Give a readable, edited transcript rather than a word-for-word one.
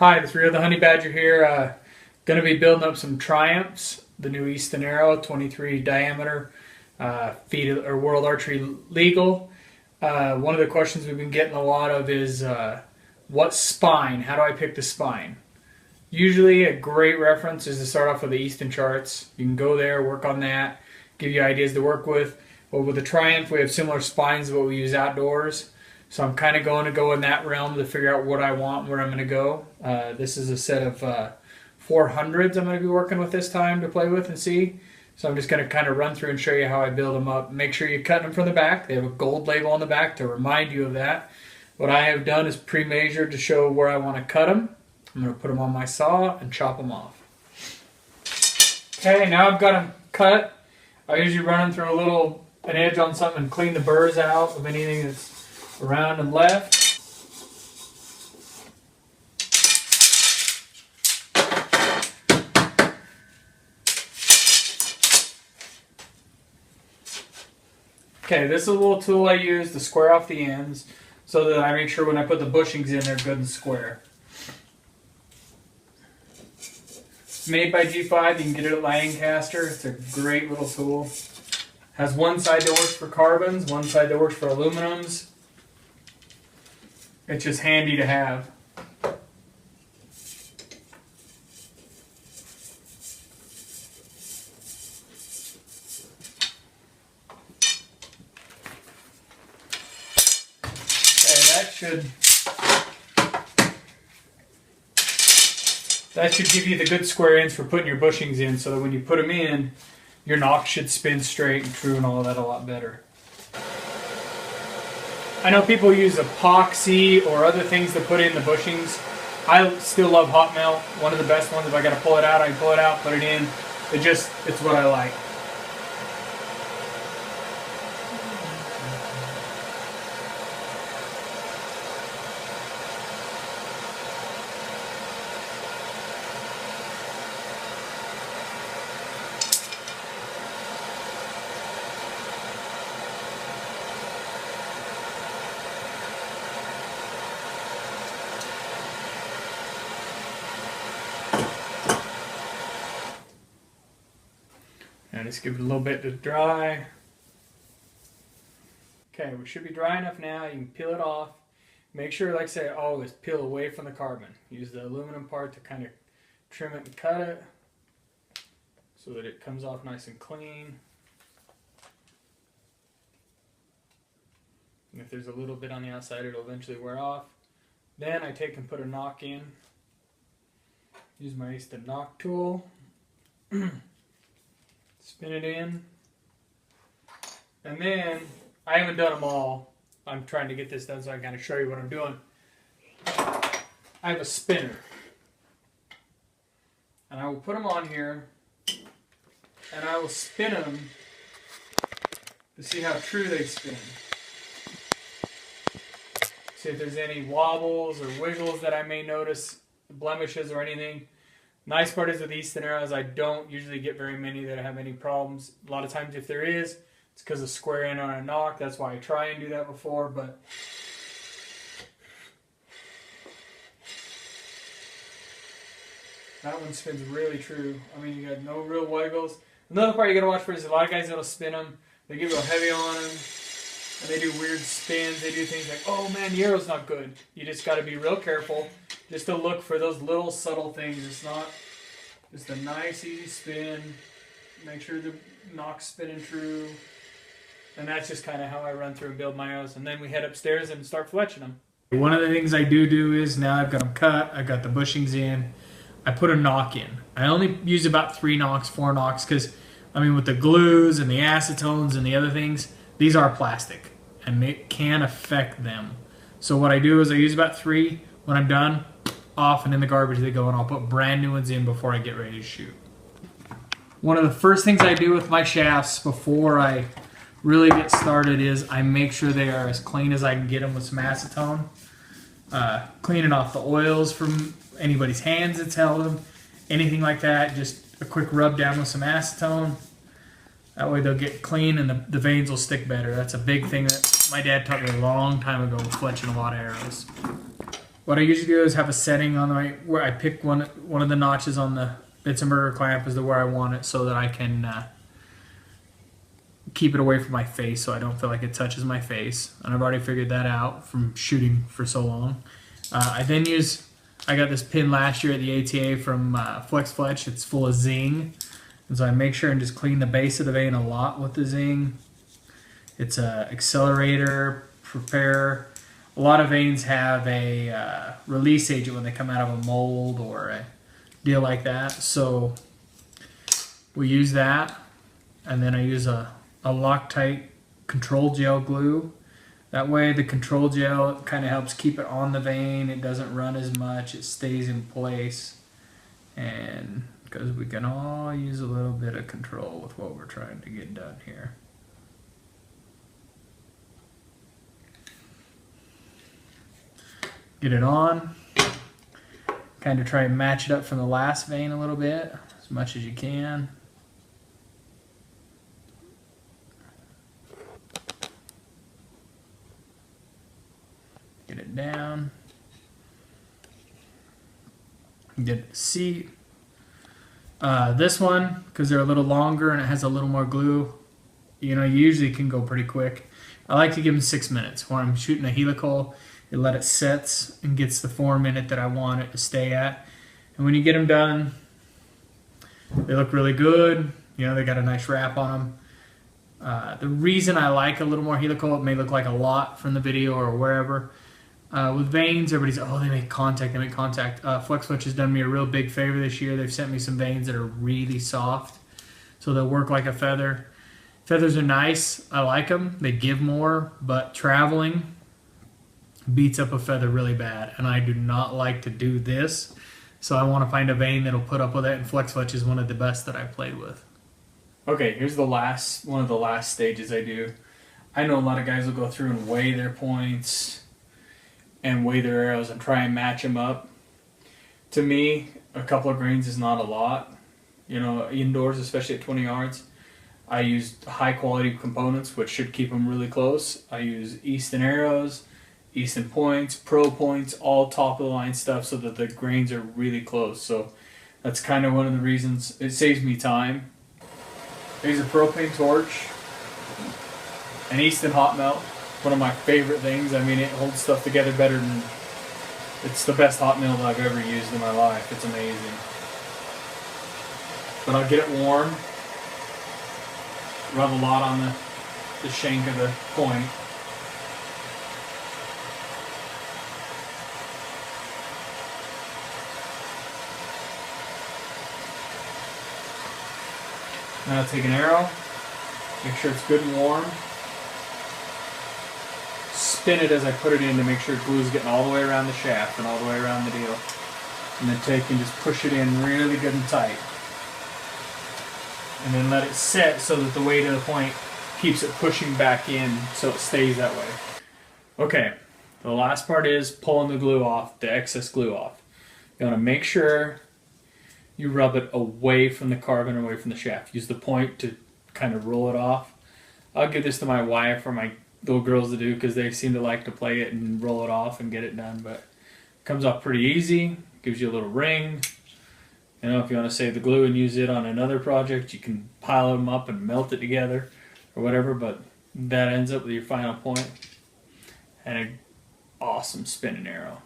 Hi, this is Rio the Honey Badger here. Going to be building up some Triumphs, the new Easton Arrow, 23 diameter, feet or World Archery legal. One of the questions we've been getting a lot of is what spine? How do I pick the spine? Usually a great reference is to start off with the Easton charts. You can go there, work on that, give you ideas to work with. But with the Triumph, we have similar spines to what we use outdoors. So I'm kind of going to go in that realm to figure out what I want and where I'm going to go. This is a set of 400s I'm going to be working with this time to play with and see. So I'm just going to kind of run through and show you how I build them up. Make sure you cut them from the back. They have a gold label on the back to remind you of that. What I have done is pre-measured to show where I want to cut them. I'm going to put them on my saw and chop them off. Okay, now I've got them cut. I usually run them through an edge on something and clean the burrs out of anything that's around and left. Okay, this is a little tool I use to square off the ends so that I make sure when I put the bushings in, they're good and square. It's made by G5. You can get it at Lancaster. It's a great little tool. Has one side that works for carbons, one side that works for aluminums. It's just handy to have. That should give you the good square ends for putting your bushings in, so that when you put them in, your nock should spin straight and true and all of that a lot better. I know people use epoxy or other things to put in the bushings. I still love hot melt. One of the best ones. If I got to pull it out, I can pull it out, put it in. It's what I like. And just give it a little bit to dry. Okay, we should be dry enough now. You can peel it off. Make sure, like I say, always peel away from the carbon. Use the aluminum part to kind of trim it and cut it so that it comes off nice and clean. And if there's a little bit on the outside, it'll eventually wear off. Then I take and put a nock in. Use my Easton nock tool. Spin it in. And then, I haven't done them all. I'm trying to get this done so I can kind of show you what I'm doing. I have a spinner. And I will put them on here. And I will spin them to see how true they spin. See if there's any wobbles or wiggles that I may notice, blemishes or anything. Nice part is with Easton arrows, I don't usually get very many that have any problems. A lot of times if there is, it's because of square in on a nock. That's why I try and do that before, but that one spins really true. I mean, you got no real wiggles. Another part you got to watch for is a lot of guys that'll spin them. They get real heavy on them, and they do weird spins. They do things like, oh man, the arrow's not good. You just got to be real careful just to look for those little subtle things. It's not just a nice, easy spin. Make sure the nock's spinning true. And that's just kind of how I run through and build my arrows. And then we head upstairs and start fletching them. One of the things I do is now I've got them cut. I've got the bushings in. I put a nock in. I only use about 3 nocks, 4 nocks, because, I mean, with the glues and the acetones and the other things, these are plastic, and it can affect them. So what I do is I use about 3. When I'm done, off and in the garbage they go, and I'll put brand new ones in before I get ready to shoot. One of the first things I do with my shafts before I really get started is I make sure they are as clean as I can get them with some acetone. Cleaning off the oils from anybody's hands that's held them, anything like that, just a quick rub down with some acetone. That way they'll get clean and the veins will stick better. That's a big thing that my dad taught me a long time ago with fletching a lot of arrows. what I usually do is have a setting on my where I pick one of the notches on the bits and burger clamp is the where I want it, so that I can keep it away from my face, so I don't feel like it touches my face. And I've already figured that out from shooting for so long. I then use, I got this pin last year at the ATA from Flex Fletch. It's full of zing, and so I make sure and just clean the base of the vein a lot with the zing. It's a accelerator, prepare. A lot of veins have a release agent when they come out of a mold or a deal like that. So we use that, and then I use a Loctite control gel glue. That way the control gel kind of helps keep it on the vein. It doesn't run as much. It stays in place. And because we can all use a little bit of control with what we're trying to get done here. Get it on. Kind of try and match it up from the last vein a little bit, as much as you can. Get it down. Get a seat. This one, because they're a little longer and it has a little more glue, you know, you usually can go pretty quick. I like to give them 6 minutes. When I'm shooting a helical, you let it set and gets the form in it that I want it to stay at. And when you get them done, they look really good. You know, they got a nice wrap on them. The reason I like a little more helical, it may look like a lot from the video or wherever. With veins, everybody's, oh, they make contact, Flex Fletch has done me a real big favor this year. They've sent me some veins that are really soft, so they'll work like a feather. Feathers are nice. I like them. They give more, but traveling beats up a feather really bad, and I do not like to do this, so I want to find a vein that'll put up with it, and Flex Fletch is one of the best that I've played with. Okay, here's the last one of the last stages I do. I know a lot of guys will go through and weigh their points and weigh their arrows and try and match them up. To me, a couple of grains is not a lot. You know, indoors, especially at 20 yards, I use high quality components, which should keep them really close. I use Easton arrows, Easton points, Pro points, all top of the line stuff so that the grains are really close. So that's kind of one of the reasons it saves me time. Here's a propane torch, an Easton hot melt. One of my favorite things. I mean, it holds stuff together better than... It's the best hot melt I've ever used in my life. It's amazing. But I'll get it warm. Rub a lot on the shank of the point. Now I'll take an arrow. Make sure it's good and warm. Spin it as I put it in to make sure glue is getting all the way around the shaft and all the way around the deal. And then take and just push it in really good and tight. And then let it set so that the weight of the point keeps it pushing back in so it stays that way. Okay, the last part is pulling the glue off, the excess glue off. You want to make sure you rub it away from the carbon, away from the shaft. Use the point to kind of roll it off. I'll give this to my wife or my little girls to do because they seem to like to play it and roll it off and get it done, but it comes off pretty easy. Gives you a little ring. You know, if you want to save the glue and use it on another project, you can pile them up and melt it together or whatever, but that ends up with your final point and an awesome spinning arrow.